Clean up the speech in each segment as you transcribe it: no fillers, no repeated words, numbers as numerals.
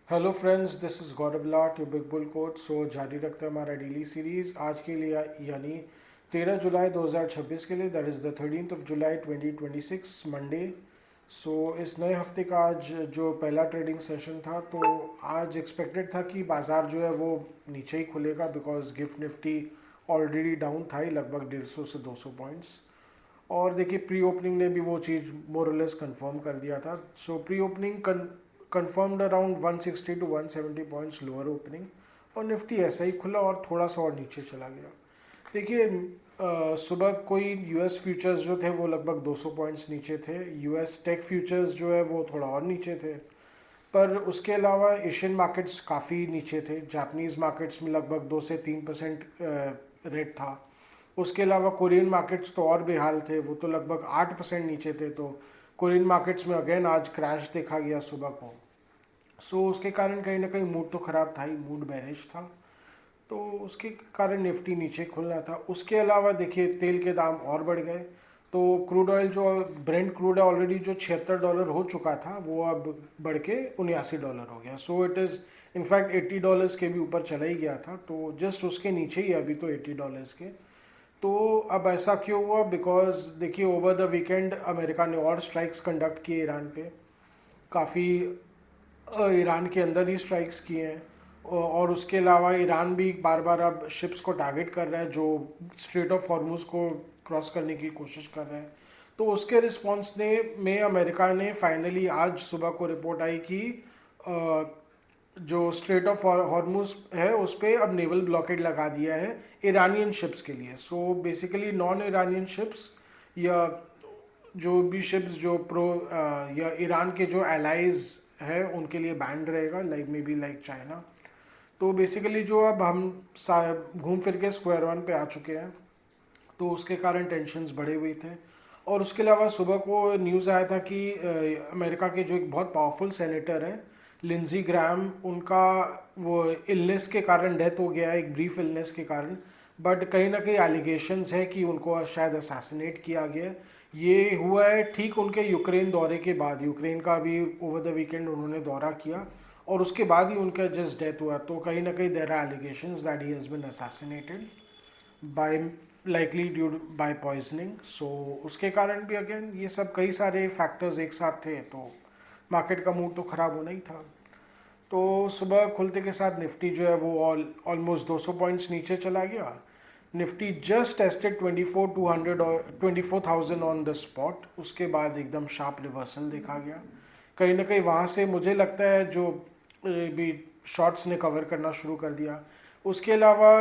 Hello friends, this is Gaurav Lat your big bull coach. So जारी रखते हैं हमारा डेली सीरीज़ आज के लिए, यानी 13 जुलाई 2026 के लिए, that is the 13th of July 2026 Monday. So इस नए हफ्ते का आज जो पहला ट्रेडिंग सेशन था, तो आज एक्सपेक्टेड था कि बाज़ार जो है वो नीचे ही खुलेगा, because gift Nifty already down था ही लगभग 150 से 200 पॉइंट्स। और देखिए, प्री ओपनिंग ने भी वो चीज़ मोरलेस कंफर्म कर दिया था। So pre opening confirmed around 160 to 170 points lower opening, और निफ्टी ऐसा ही खुला और थोड़ा सा और नीचे चला गया। देखिए, सुबह कोई यूएस फ्यूचर्स जो थे वो लगभग 200 पॉइंट्स नीचे थे। यूएस टेक फ्यूचर्स जो है वो थोड़ा और नीचे थे। पर उसके अलावा एशियन मार्केट्स काफ़ी नीचे थे। जापानीज़ मार्केट्स में लगभग 2 से 3% रेट था। उसके अलावा कोरियन मार्केट्स तो और बेहाल थे, वो तो लगभग 8% नीचे थे। तो कोरियन मार्केट्स में अगेन आज क्रैश देखा गया सुबह को। उसके कारण कहीं ना कहीं मूड तो ख़राब था ही, मूड बेरिश था। तो उसके कारण निफ्टी नीचे खुलना था। उसके अलावा देखिए, तेल के दाम और बढ़ गए। तो क्रूड ऑयल जो ब्रेंट क्रूड है, ऑलरेडी जो $76 हो चुका था, वो अब बढ़ के $79 हो गया। सो इट इज़ इनफैक्ट $80 के भी ऊपर चला ही गया था। तो जस्ट उसके नीचे ही अभी तो $80 के। तो अब ऐसा क्यों हुआ? बिकॉज देखिए, ओवर द वीकेंड अमेरिका ने और स्ट्राइक्स कंडक्ट किए ईरान पे। काफ़ी ईरान के अंदर ही स्ट्राइक्स किए हैं। और उसके अलावा ईरान भी बार बार अब शिप्स को टारगेट कर रहा है जो स्ट्रेट ऑफ हॉर्मुज को क्रॉस करने की कोशिश कर रहे हैं। तो उसके रिस्पॉन्स ने में अमेरिका ने फाइनली आज सुबह को रिपोर्ट आई कि अ, जो स्ट्रेट ऑफ हॉर्मुज है उस पर अब नेवल ब्लॉकेड लगा दिया है ईरानियन शिप्स के लिए। So basically non Iranian ships, या जो भी शिप्स जो या ईरान के जो एलाइज है उनके लिए बैंड रहेगा, like may be like China. तो बेसिकली जो अब हम घूम फिर के स्क्वायर वन पे आ चुके हैं। तो उसके कारण टेंशन्स बढ़े हुए थे। और उसके अलावा सुबह को न्यूज़ आया था कि अमेरिका के जो एक बहुत पावरफुल सेनेटर है लिंजी ग्राहम, उनका वो इलनेस के कारण डेथ हो गया है, एक ब्रीफ इलनेस के कारण। बट कहीं ना कहीं एलिगेशंस है कि उनको शायद असैसिनेट किया गया है। ये हुआ है ठीक उनके यूक्रेन दौरे के बाद। यूक्रेन का भी ओवर द वीकेंड उन्होंने दौरा किया और उसके बाद ही उनका जस्ट डेथ हुआ। तो कहीं ना कहीं there are allegations that he has been assassinated by likely due by poisoning. So उसके कारण भी अगेन ये सब कई सारे फैक्टर्स एक साथ थे, तो मार्केट का मूड तो ख़राब होना ही था। तो सुबह खुलते के साथ निफ्टी जो है वो ऑलमोस्ट 200 पॉइंट्स नीचे चला गया। निफ्टी जस्ट टेस्टेड 24,200 और 24,000 ऑन द स्पॉट। उसके बाद एकदम शार्प रिवर्सल देखा गया। कहीं ना कहीं वहाँ से मुझे लगता है जो भी शॉर्ट्स ने कवर करना शुरू कर दिया। उसके अलावा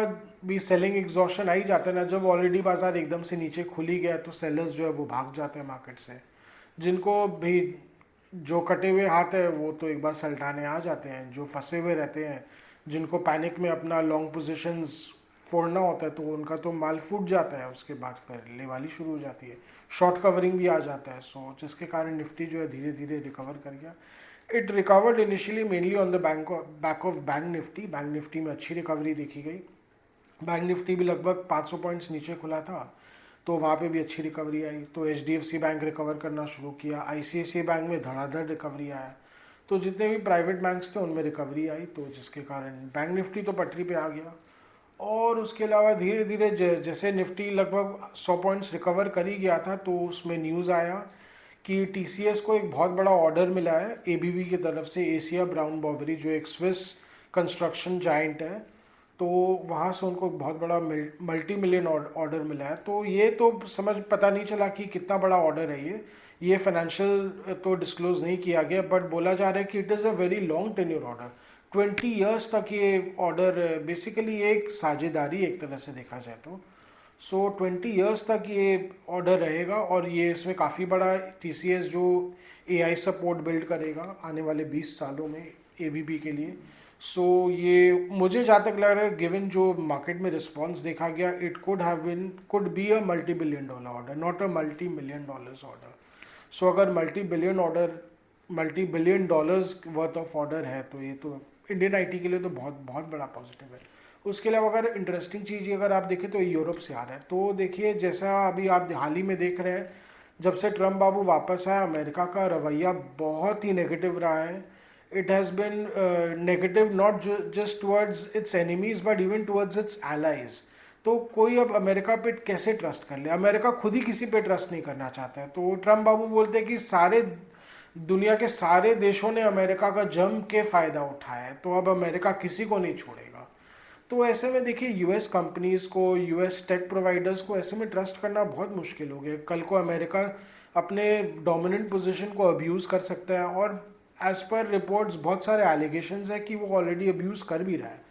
भी सेलिंग एग्जॉशन आ ही जाता है ना, जब ऑलरेडी बाजार एकदम से नीचे खुल ही गया तो सेलर्स जो है वो भाग जाते हैं मार्केट से। जिनको भी जो कटे हुए हाथ है वो तो एक बार सल्टाने आ जाते हैं, जो फंसे हुए रहते हैं, जिनको पैनिक में अपना लॉन्ग पोजीशंस फोड़ना होता है, तो उनका तो माल फूट जाता है। उसके बाद फिर लेवाली शुरू हो जाती है, शॉर्ट कवरिंग भी आ जाता है। सो जिसके कारण निफ्टी जो है धीरे धीरे रिकवर कर गया। It recovered initially mainly on the back of bank Nifty. Bank Nifty में अच्छी रिकवरी देखी गई। बैंक निफ्टी भी लगभग 500 पॉइंट्स नीचे खुला था, तो वहाँ पे भी अच्छी रिकवरी आई। तो एच बैंक रिकवर करना शुरू किया, ICICI बैंक में धड़ाधड़ रिकवरी आया। तो जितने भी प्राइवेट बैंक्स थे उनमें रिकवरी आई, तो जिसके कारण बैंक निफ्टी तो पटरी पे आ गया। और उसके अलावा धीरे धीरे जैसे निफ्टी लगभग 100 पॉइंट्स रिकवर कर ही गया था, तो उसमें न्यूज़ आया कि TCS को एक बहुत बड़ा ऑर्डर मिला है ABB की तरफ से, एशिया ब्राउन बॉवरी, जो एक स्विस कंस्ट्रक्शन जाइंट है। तो वहाँ से उनको बहुत बड़ा मल्टी मिलियन ऑर्डर मिला है। तो ये तो समझ पता नहीं चला कि कितना बड़ा ऑर्डर है ये फाइनेंशियल तो डिस्क्लोज नहीं किया गया, बट बोला जा रहा है कि it is a very long tenure order. 20 years तक ये ऑर्डर, बेसिकली एक साझेदारी एक तरह से देखा जाए तो। 20 ईयर्स तक ये ऑर्डर रहेगा, और ये इसमें काफ़ी बड़ा TCS जो AI सपोर्ट बिल्ड करेगा आने वाले 20 सालों में ABB के लिए। ये मुझे जहाँ तक लग रहा है, गिवन जो मार्केट में रिस्पॉन्स देखा गया, it could be a multi billion dollar order, not a multi million dollars order. अगर multi billion dollars worth of order है, तो ये तो इंडियन IT के लिए तो बहुत बहुत बड़ा पॉजिटिव है। उसके अलावा अगर इंटरेस्टिंग चीज़ अगर आप देखें तो यूरोप से आ रहा है। तो देखिए, जैसा अभी आप हाल ही में देख रहे हैं, जब से ट्रम्प बाबू वापस आया, अमेरिका का रवैया बहुत ही नेगेटिव रहा है। it has been negative not just towards its enemies but even towards its allies. तो कोई अब अमेरिका पे कैसे ट्रस्ट कर ले? अमेरिका खुद ही किसी पे ट्रस्ट नहीं करना चाहता है। तो ट्रम्प बाबू बोलते हैं कि सारे दुनिया के सारे देशों ने अमेरिका का जम के फायदा उठाया है, तो अब अमेरिका किसी को नहीं छोड़ेगा। तो ऐसे में देखिए यूएस कंपनीज को, यूएस टेक प्रोवाइडर्स को ऐसे में ट्रस्ट करना बहुत मुश्किल हो गया। कल को अमेरिका अपने डोमिनेंट पोजीशन को अब्यूज़ कर सकता है, और एज पर रिपोर्ट्स बहुत सारे एलिगेशंस है कि वो ऑलरेडी अब्यूज़ कर भी रहा है।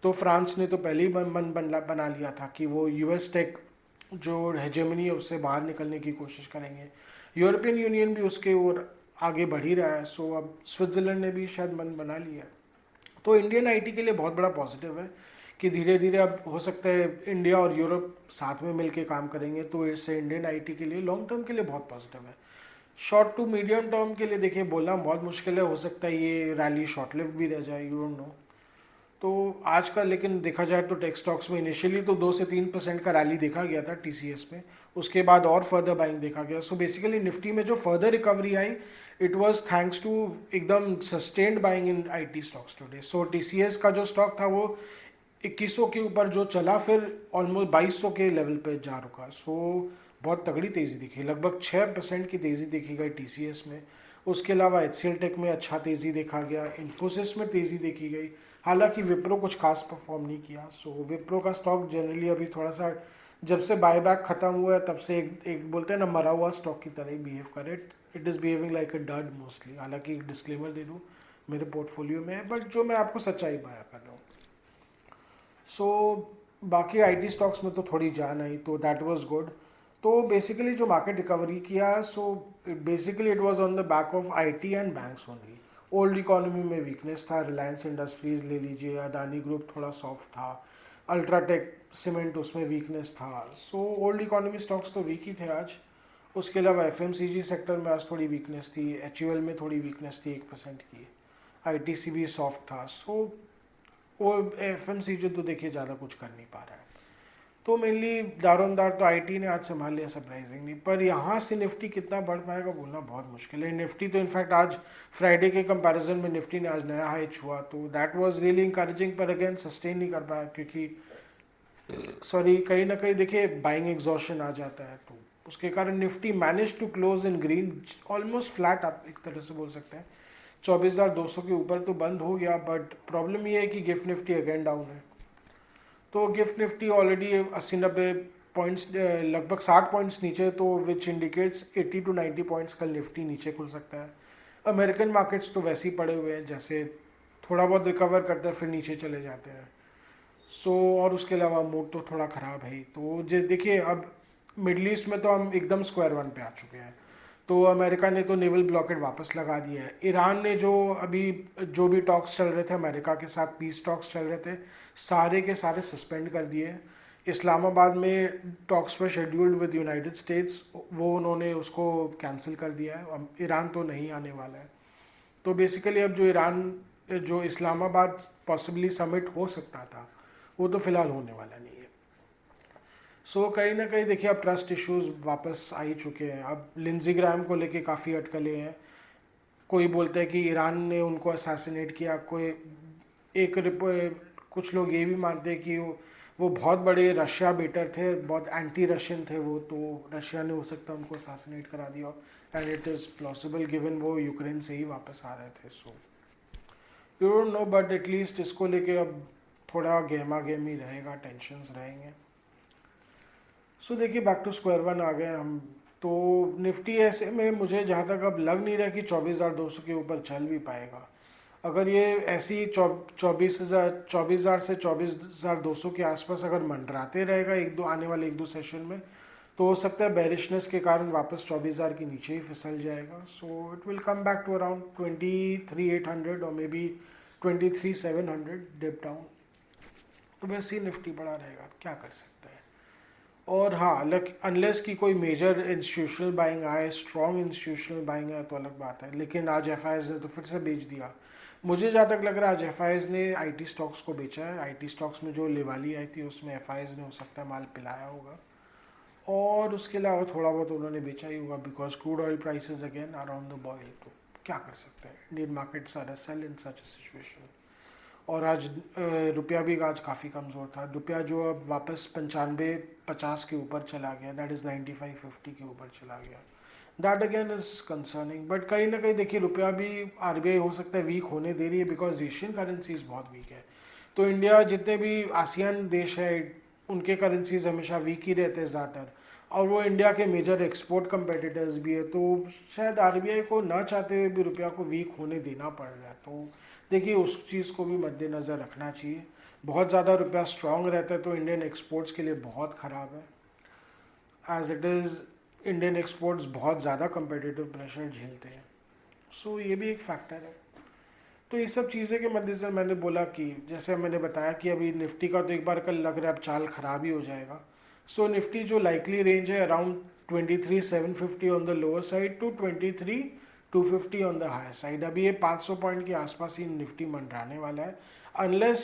तो फ्रांस ने तो पहले ही मन बना लिया था कि वो यूएस टेक जो हेजेमनी है उससे बाहर निकलने की कोशिश करेंगे। यूरोपियन यूनियन भी उसके ओर आगे बढ़ ही रहा है। सो अब स्विट्ज़रलैंड ने भी शायद मन बना लिया है। तो इंडियन आईटी के लिए बहुत बड़ा पॉजिटिव है कि धीरे धीरे अब हो सकता है इंडिया और यूरोप साथ में मिलके काम करेंगे, तो इससे इंडियन आईटी के लिए लॉन्ग टर्म के लिए बहुत पॉजिटिव है। शॉर्ट टू मीडियम टर्म के लिए देखिए बोलना बहुत मुश्किल है, हो सकता है ये रैली शॉर्ट लिव भी रह जाए, यू डोंट नो। तो आज का लेकिन देखा जाए तो टेक स्टॉक्स में इनिशियली तो 2 से 3% का रैली देखा गया था टीसीएस में, उसके बाद और फर्दर बाइंग देखा गया। सो बेसिकली निफ्टी में जो फर्दर रिकवरी आई इट वाज थैंक्स टू एकदम sustained buying in IT stocks today. So TCS का जो स्टॉक था वो 2100 के ऊपर जो चला, फिर ऑलमोस्ट 2200 के लेवल पे जा रुका। सो बहुत तगड़ी तेज़ी दिखी, लगभग 6% की तेज़ी देखी गई टीसीएस में। उसके अलावा एचसीएल टेक में अच्छा तेज़ी देखा गया, इन्फोसिस में तेज़ी देखी गई। हालांकि विप्रो कुछ खास परफॉर्म नहीं किया। सो विप्रो का स्टॉक जनरली अभी थोड़ा सा जब से बायबैक खत्म हुआ है तब से एक बोलते हैं ना मरा हुआ स्टॉक की तरह ही बिहेव करे। It is behaving like a dud mostly. हालांकि एक डिस्क्लेमर दे दूँ, मेरे पोर्टफोलियो में है, बट जो मैं आपको सच्चाई बयां कर रहा हूँ। सो बाकी आईटी स्टॉक्स में तो थोड़ी जान आई, तो दैट वाज गुड। तो बेसिकली जो मार्केट रिकवरी किया, so basically it was on the back of IT and banks only. Old economy में वीकनेस था, रिलायंस इंडस्ट्रीज ले लीजिए, अदानी ग्रुप थोड़ा सॉफ्ट था, अल्ट्राटेक सीमेंट उसमें वीकनेस था। सो ओल्ड इकोनॉमी स्टॉक्स तो वीक ही थे आज। उसके अलावा एफएमसीजी सेक्टर में आज थोड़ी वीकनेस थी, एचयूएल में थोड़ी वीकनेस थी 1% की, आईटीसी भी सॉफ्ट था। सो वो एफएमसीजी तो देखिए ज़्यादा कुछ कर नहीं पा रहा है। तो मेनली दारोमदार तो आईटी ने आज संभाल लिया सरप्राइजिंगली, पर यहाँ से निफ्टी कितना बढ़ पाएगा बोलना बहुत मुश्किल है। निफ्टी तो इनफैक्ट आज फ्राइडे के कंपैरिजन में निफ्टी ने आज नया हाई छुआ, तो दैट वाज रियली इंकरेजिंग, पर अगेन सस्टेन नहीं कर पाया क्योंकि सॉरी कहीं ना कहीं देखिए बाइंग एग्जॉशन आ जाता है, तो उसके कारण Nifty manage to close in green, almost flat आप एक तरह से बोल सकते हैं। 24,200 के ऊपर तो बंद हो गया, बट प्रॉब्लम ये है कि गिफ्ट निफ्टी अगेन डाउन है। तो गिफ्ट निफ्टी ऑलरेडी 80-90 पॉइंट्स, लगभग 60 पॉइंट्स नीचे, तो विच इंडिकेट्स 80 to 90 पॉइंट्स कल निफ्टी नीचे खुल सकता है। अमेरिकन मार्केट्स तो वैसे ही पड़े हुए हैं, जैसे थोड़ा बहुत रिकवर करते हैं फिर नीचे चले जाते हैं। सो और उसके अलावा मूड तो थोड़ा ख़राब है ही। तो जे देखिए अब मिडल ईस्ट में तो हम एकदम स्क्वायर वन पे आ चुके हैं। तो अमेरिका ने तो नेवल ब्लॉकेट वापस लगा दिया है। ईरान ने जो अभी जो भी टॉक्स चल रहे थे अमेरिका के साथ, पीस टॉक्स चल रहे थे, सारे के सारे सस्पेंड कर दिए। इस्लामाबाद में टॉक्स पर शेड्यूल्ड विद यूनाइटेड स्टेट्स, वो उन्होंने उसको कैंसिल कर दिया है। अब ईरान तो नहीं आने वाला है। तो बेसिकली अब जो इस्लामाबाद पॉसिबली समिट हो सकता था वो तो फिलहाल होने वाला नहीं है। सो कहीं ना कहीं देखिए अब ट्रस्ट इश्यूज वापस आ ही चुके हैं। अब लिंजी ग्राहम को लेके काफ़ी अटकलें हैं। कोई बोलता है कि ईरान ने उनको असैसिनेट किया, कोई कुछ लोग ये भी मानते हैं कि वो बहुत बड़े रशिया बेटर थे, बहुत एंटी रशियन थे वो, तो रशिया ने हो सकता है उनको असैसिनेट करा दिया। And it is plausible given वो यूक्रेन से ही वापस आ रहे थे। So you don't know, but at least इसको लेके अब थोड़ा गेमा गेम ही रहेगा, टेंशन्स रहेंगे। सो देखिए बैक टू स्क्वायर वन आ गए हम। तो निफ्टी ऐसे में मुझे जहाँ तक अब लग नहीं रहा कि 24,200 के ऊपर चल भी पाएगा। अगर ये ऐसी 24,000 से 24,200 के आसपास अगर मंडराते रहेगा एक दो आने वाले एक दो सेशन में, तो हो सकता है बेरिशनेस के कारण वापस 24,000 के नीचे ही फिसल जाएगा। So it will come back to around 23,800 और मे बी 23,700 डिप डाउन। तो वैसे ही निफ्टी बड़ा रहेगा, क्या कर सकते हैं। और हाँ, अनलेस की कोई मेजर इंस्टीट्यूशनल बाइंग आए, स्ट्रॉन्ग इंस्टीट्यूशनल बाइंग आए तो अलग बात है। लेकिन आज एफआईएस ने तो फिर से बेच दिया। मुझे जहाँ तक लग रहा है आज एफआईएस ने आईटी स्टॉक्स को बेचा है। आईटी स्टॉक्स में जो लिवाली आई थी उसमें एफआईएस ने हो सकता है माल पिलाया होगा, और उसके अलावा थोड़ा बहुत उन्होंने बेचा ही होगा, because crude oil prices again are on the boil. तो क्या कर सकते हैं, Indian markets are sell in such a situation. और आज रुपया भी आज काफ़ी कमज़ोर था, रुपया जो अब वापस 95-50 के ऊपर चला गया, दैट इज़ 95-50 के ऊपर चला गया, that again is concerning. But कहीं ना कहीं देखिए रुपया भी आरबीआई हो सकता है वीक होने दे रही है बिकॉज एशियन करेंसीज बहुत वीक है। तो इंडिया जितने भी आसियान देश है उनके करेंसीज हमेशा वीक ही रहते हैं ज़्यादातर, और वो इंडिया के मेजर एक्सपोर्ट कंपेटिटर्स भी है, तो शायद आरबीआई को ना चाहते हुए भी रुपया को वीक होने देना पड़ रहा है। तो देखिए उस चीज़ को भी मद्देनज़र रखना चाहिए। बहुत ज़्यादा रुपया स्ट्रांग रहता है तो इंडियन एक्सपोर्ट्स के लिए बहुत ख़राब है, as it is Indian exports बहुत ज़्यादा कंपेटिटिव प्रेशर झेलते हैं। सो ये भी एक फैक्टर है। तो ये सब चीज़ें के मद्देनज़र मैंने बोला कि जैसे मैंने बताया कि अभी निफ्टी का तो एक बार कल लग रहा है अब चाल ख़राब ही हो जाएगा। सो निफ्टी जो लाइकली रेंज है around 23,750 on the lower side to 23,250 on the higher side. अभी ये 500 पॉइंट के आसपास ही निफ्टी मंडराने वाला है, अनलेस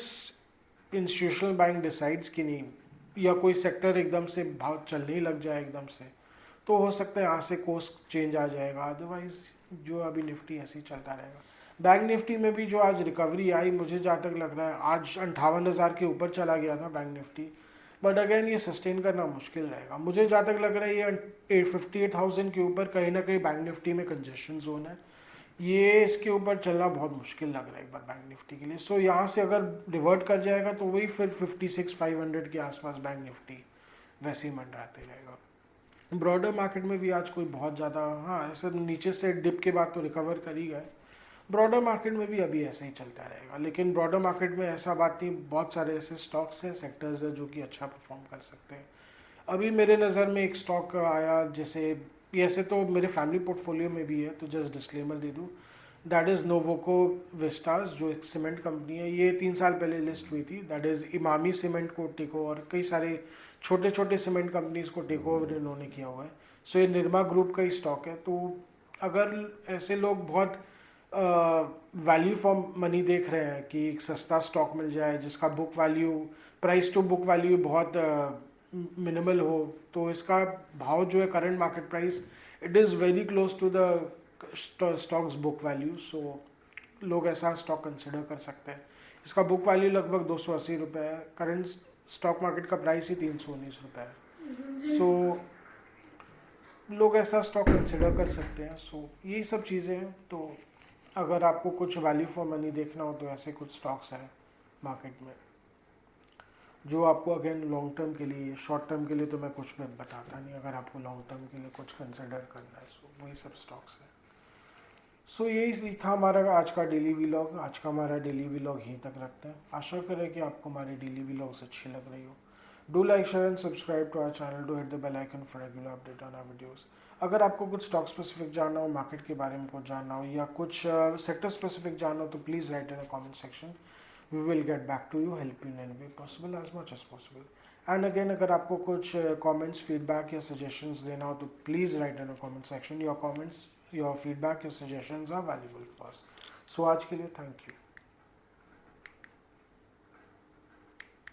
इंस्टीट्यूशनल बैंक डिसाइड्स कि नहीं या कोई सेक्टर एकदम से भाव चलने ही लग जाए एकदम से, तो हो सकता है यहाँ से कोर्स चेंज आ जाएगा, अदरवाइज जो अभी निफ्टी ऐसे ही चलता रहेगा। बैंक निफ्टी में भी जो आज रिकवरी आई, मुझे जहाँ तक लग रहा है आज 58,000 के ऊपर चला गया था बैंक निफ्टी, बट अगेन ये सस्टेन करना मुश्किल रहेगा। मुझे जहाँ तक लग रहा है ये 58,000 के ऊपर कहीं ना कहीं बैंक निफ्टी में कंजेशन जोन है, ये इसके ऊपर चलना बहुत मुश्किल लग रहा है एक बार बैंक निफ्टी के लिए। सो यहाँ से अगर रिवर्ट कर जाएगा तो वही फिर 56,500 के आसपास बैंक निफ्टी वैसे ही मंडराते रहेगा। ब्रॉडर मार्केट में भी आज कोई बहुत ज़्यादा, हाँ ऐसे नीचे से डिप के बाद तो रिकवर कर ही गए, ब्रॉडर मार्केट में भी अभी ऐसे ही चलता रहेगा। लेकिन ब्रॉडर मार्केट में ऐसा बात नहीं, बहुत सारे ऐसे स्टॉक्स हैं, सेक्टर्स हैं जो कि अच्छा परफॉर्म कर सकते हैं। अभी मेरे नज़र में एक स्टॉक आया, जैसे ऐसे तो मेरे फैमिली पोर्टफोलियो में भी है, तो जस्ट डिस्क्लेमर दे दूँ, दैट इज़ नोवोको विस्टास, जो एक सीमेंट कंपनी है। ये 3 साल पहले लिस्ट हुई थी, दैट इज़ इमामी सीमेंट को टेक ओवर, कई सारे छोटे छोटे सीमेंट कंपनीज को टेक ओवर इन्होंने किया हुआ है। सो ये निर्मा ग्रुप का ही स्टॉक है। तो अगर ऐसे लोग बहुत वैल्यू फॉर मनी देख रहे हैं कि एक सस्ता स्टॉक मिल जाए जिसका book value, price to book value बहुत मिनिमल हो, तो इसका भाव जो है current market price it is very close to the stocks book value. So लोग ऐसा स्टॉक कंसिडर कर सकते हैं। इसका बुक वैल्यू लगभग 280 रुपये है, करंट स्टॉक मार्केट का प्राइस ही 319 रुपये है। सो लोग ऐसा स्टॉक कंसिडर कर सकते हैं। सो यही सब चीज़ें हैं। तो अगर आपको कुछ वैल्यू फॉर मनी देखना हो तो ऐसे कुछ स्टॉक्स हैं मार्केट में जो आपको अगेन लॉन्ग टर्म के लिए, शॉर्ट टर्म के लिए तो मैं कुछ भी बताता नहीं, अगर आपको लॉन्ग टर्म के लिए कुछ कंसिडर करना है सो वही सब स्टॉक्स हैं। सो यही था हमारा आज का डेली व्लॉग। आज का हमारा डेली व्लॉग यहीं तक रखते हैं। आशा करें कि आपको हमारे डेली व्लॉग्स अच्छी लग रही हो। Do like, share and subscribe to our channel, do hit the bell icon for regular update on our videos. अगर आपको कुछ स्टॉक स्पेसिफिक जानना हो, मार्केट के बारे में कुछ जानना हो या कुछ सेक्टर स्पेसिफिक जानना हो तो please write in a comment section. We will get back to you, help you in any way possible, as much as possible. And again अगर आपको कुछ कमेंट्स, फीडबैक या सजेशंस देना हो तो please write in a comment section. Your comments, your feedback, your suggestions are valuable for us. So आज के लिए थैंक यू।